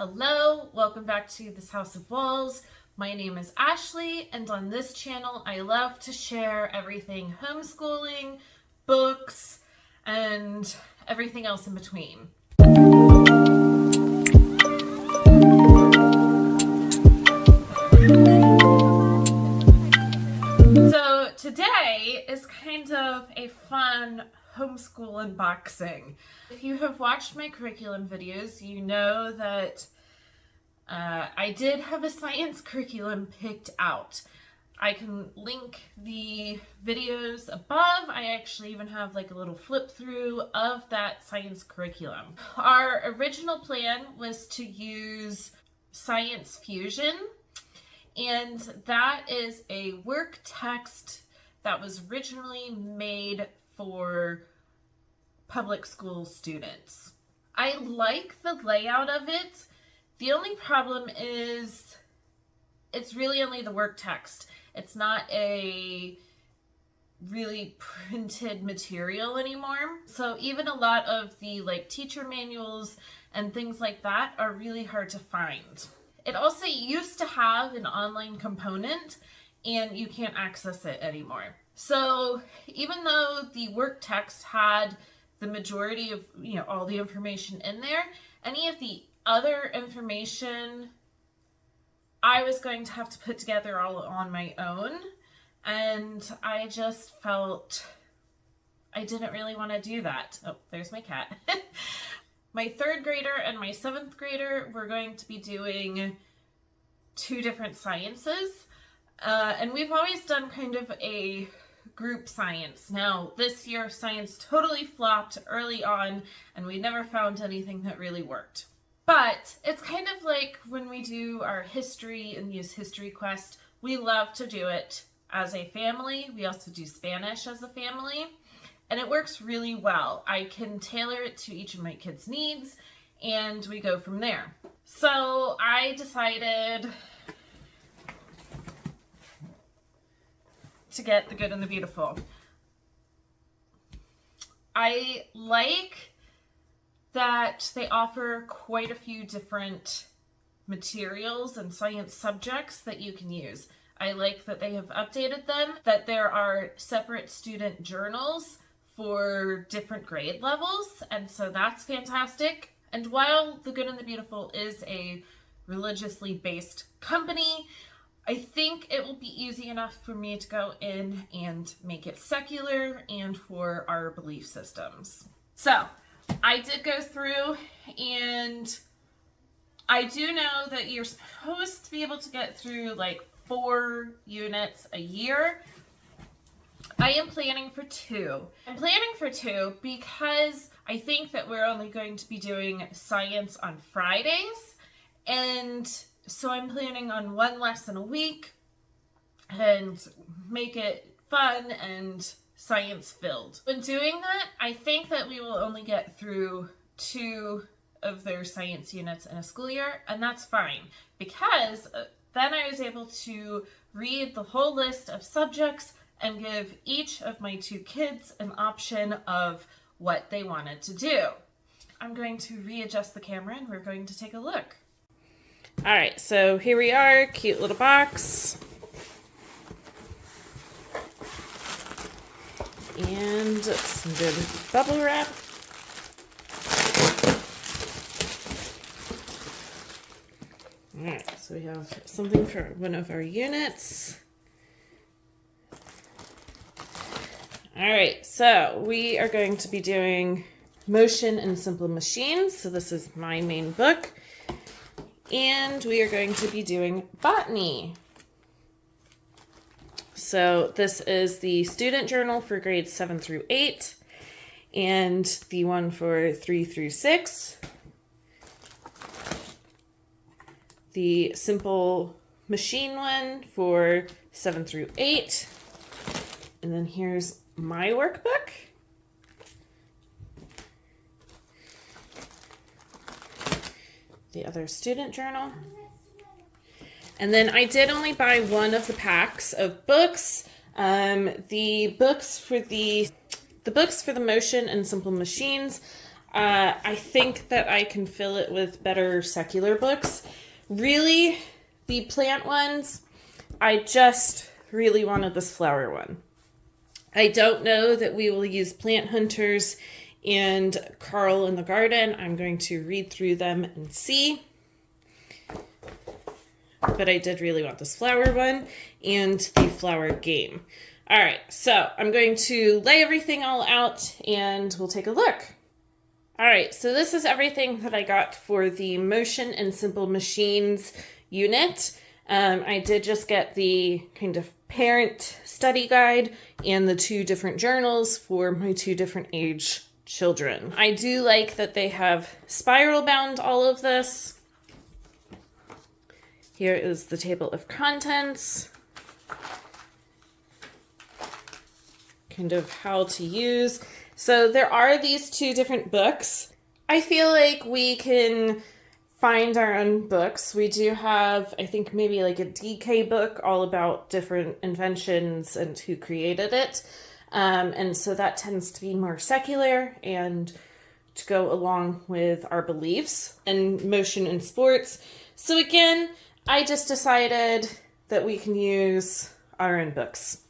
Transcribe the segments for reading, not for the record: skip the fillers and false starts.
Hello, welcome back to this House of Walls. My name is Ashley, and on this channel I love to share everything homeschooling, books, and everything else in between. So today is kind of a fun homeschool unboxing. If you have watched my curriculum videos, you know that I did have a science curriculum picked out. I can link the videos above. I actually even have like a little flip through of that science curriculum. Our original plan was to use Science Fusion, and that is a work text that was originally made for public school students. I like the layout of it. The only problem is it's really only the work text. It's not a really printed material anymore. So even a lot of the teacher manuals and things like that are really hard to find. It also used to have an online component and you can't access it anymore. So even though the work text had the majority of, all the information in there, any of the other information I was going to have to put together all on my own. And I just felt I didn't really want to do that. Oh, there's my cat. My third grader and my seventh grader were going to be doing two different sciences. And we've always done kind of a group science. Now, this year science totally flopped early on and we never found anything that really worked. But it's kind of like when we do our history and use History Quest, we love to do it as a family. We also do Spanish as a family, and it works really well. I can tailor it to each of my kids' needs, and we go from there. So I decided to get The Good and the Beautiful. I like that they offer quite a few different materials and science subjects that you can use. I like that they have updated them, that there are separate student journals for different grade levels, and so that's fantastic. And while The Good and the Beautiful is a religiously based company, I think it will be easy enough for me to go in and make it secular and for our belief systems. So I did go through, and I do know that you're supposed to be able to get through 4 units a year. I am planning for 2. I'm planning for 2 because I think that we're only going to be doing science on Fridays, and so I'm planning on 1 lesson a week and make it fun and science filled. When doing that, I think that we will only get through 2 of their science units in a school year, and that's fine because then I was able to read the whole list of subjects and give each of my 2 kids an option of what they wanted to do. I'm going to readjust the camera and we're going to take a look. All right, so here we are, cute little box. And some good bubble wrap. All right, so we have something for one of our units. All right, so we are going to be doing Motion and Simple Machines. So this is my main book. And we are going to be doing Botany. So this is the student journal for grades 7 through 8 and the one for 3 through 6. The simple machine one for 7 through 8. And then here's my workbook. The other student journal. And then I did only buy one of the packs of books. The books for the Motion and Simple Machines I think that I can fill it with better secular books. Really, the plant ones, I just really wanted this flower one. I don't know that we will use Plant Hunters and Carl in the Garden. I'm going to read through them and see. But I did really want this flower one and the flower game. All right, so I'm going to lay everything all out and we'll take a look. All right, so this is everything that I got for the Motion and Simple Machines unit. I did just get the kind of parent study guide and the 2 different journals for my 2 different age children. I do like that they have spiral bound all of this. Here is the table of contents. Kind of how to use. So there are these 2 different books. I feel like we can find our own books. We do have, I think, maybe like a DK book all about different inventions and who created it. And so that tends to be more secular and to go along with our beliefs and motion and sports. So again, I just decided that we can use our own books.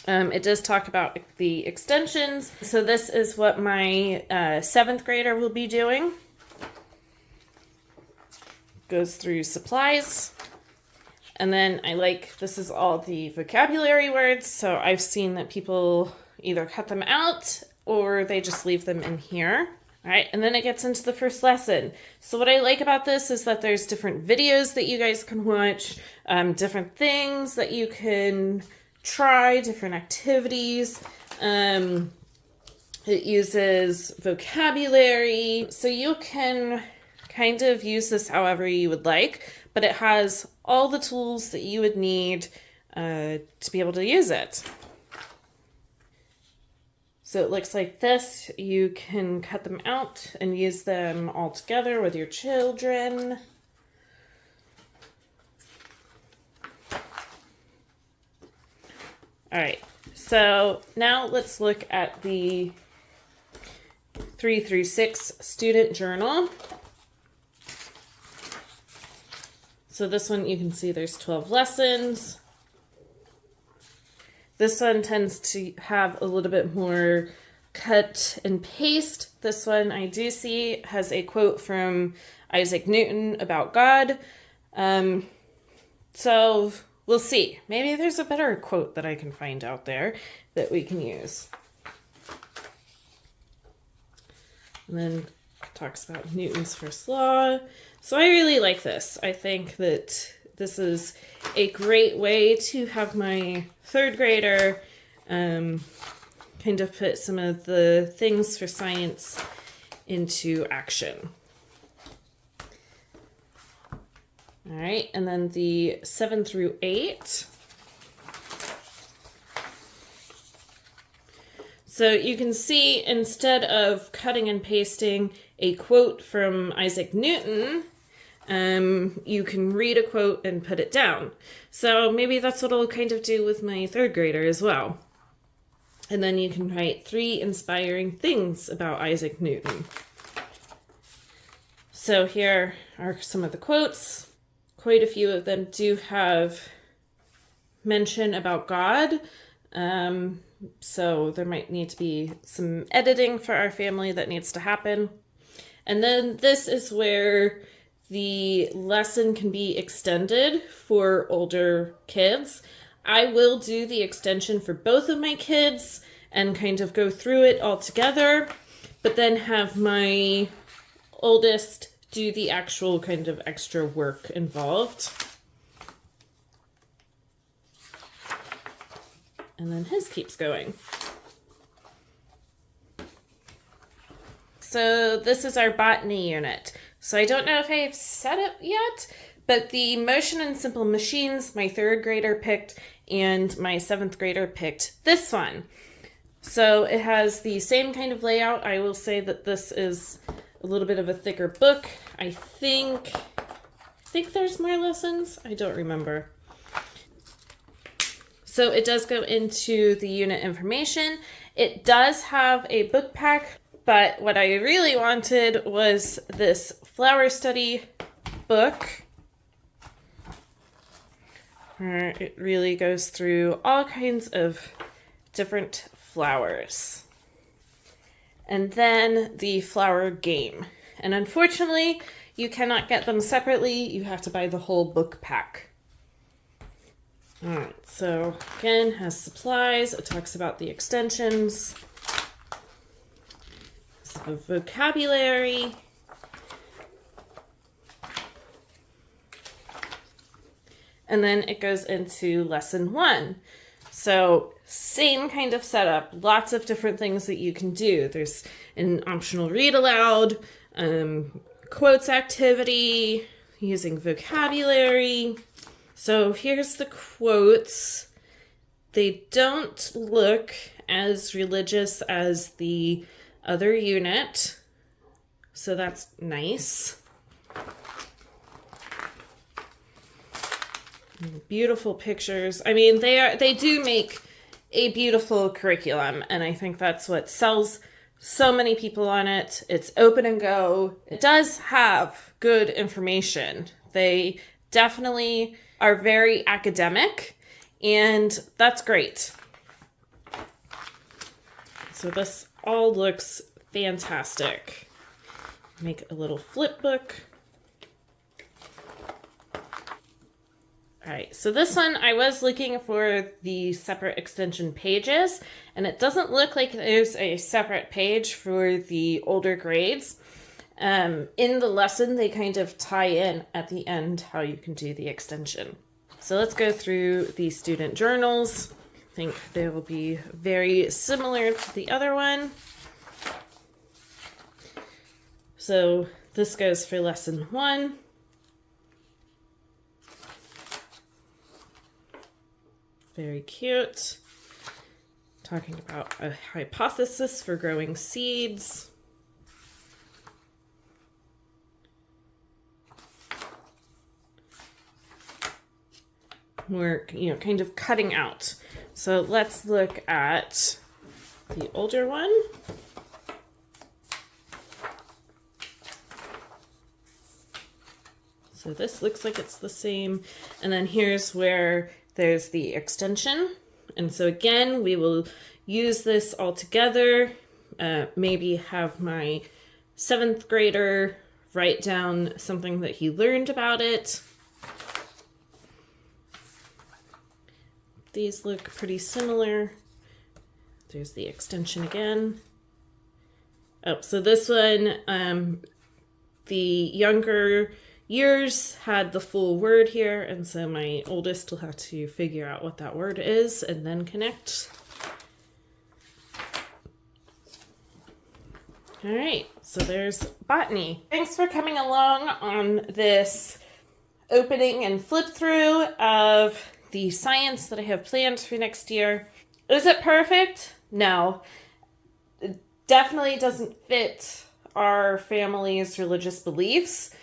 It does talk about the extensions. So this is what my 7th grader will be doing. Goes through supplies. And then this is all the vocabulary words. So I've seen that people either cut them out or they just leave them in here. All right, and then it gets into the first lesson. So what I like about this is that there's different videos that you guys can watch, different things that you can try, different activities. It uses vocabulary, so you can kind of use this however you would like, but it has all the tools that you would need to be able to use it. So it looks like this. You can cut them out and use them all together with your children. All right, so now let's look at the 3 through 6 student journal. So this one, you can see there's 12 lessons. This one tends to have a little bit more cut and paste. This one I do see has a quote from Isaac Newton about God. So we'll see. Maybe there's a better quote that I can find out there that we can use. And then talks about Newton's first law. So I really like this. I think that this is a great way to have my 3rd grader kind of put some of the things for science into action. All right, and then the 7 through 8. So you can see, instead of cutting and pasting a quote from Isaac Newton, you can read a quote and put it down. So maybe that's what I'll kind of do with my 3rd grader as well. And then you can write 3 inspiring things about Isaac Newton. So here are some of the quotes. Quite a few of them do have mention about God. So there might need to be some editing for our family that needs to happen. And then this is where the lesson can be extended for older kids. I will do the extension for both of my kids and kind of go through it all together, but then have my oldest do the actual kind of extra work involved. And then his keeps going. So this is our botany unit. So I don't know if I've said it yet, but the Motion and Simple Machines, my 3rd grader picked, and my 7th grader picked this one. So it has the same kind of layout. I will say that this is a little bit of a thicker book. I think there's more lessons. I don't remember. So it does go into the unit information. It does have a book pack but what I really wanted was this flower study book, where it really goes through all kinds of different flowers. And then the flower game. And unfortunately, you cannot get them separately. You have to buy the whole book pack. All right, so again, has supplies. It talks about the extensions. The vocabulary. And then it goes into lesson 1. So same kind of setup, lots of different things that you can do. There's an optional read aloud, quotes activity, using vocabulary. So here's the quotes. They don't look as religious as the other unit, so that's nice. Beautiful pictures. I mean, they do make a beautiful curriculum, and I think that's what sells so many people on it. It's open and go. It does have good information. They definitely are very academic, and that's great. So this all looks fantastic. Make a little flip book. All right, so this one, I was looking for the separate extension pages, and it doesn't look like there's a separate page for the older grades. In the lesson, they kind of tie in at the end how you can do the extension. So let's go through the student journals. I think they will be very similar to the other one. So this goes for lesson 1. Very cute. Talking about a hypothesis for growing seeds. We're, kind of cutting out. So let's look at the older one. So this looks like it's the same. And then here's where there's the extension. And so again, we will use this all together. Maybe have my 7th grader write down something that he learned about it. These look pretty similar. There's the extension again. Oh, so this one, the younger years had the full word here, and so my oldest will have to figure out what that word is and then connect. All right, so there's botany. Thanks for coming along on this opening and flip through of the science that I have planned for next year. Is it perfect? No. It definitely doesn't fit our family's religious beliefs.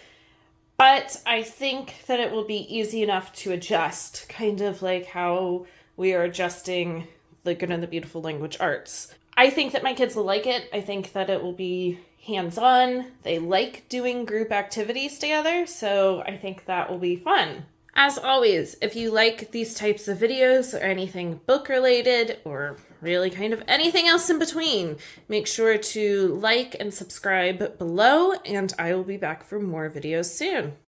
But I think that it will be easy enough to adjust, kind of like how we are adjusting the Good and the Beautiful Language Arts. I think that my kids will like it. I think that it will be hands-on. They like doing group activities together, so I think that will be fun. As always, if you like these types of videos or anything book-related or really kind of anything else in between, make sure to like and subscribe below, and I will be back for more videos soon.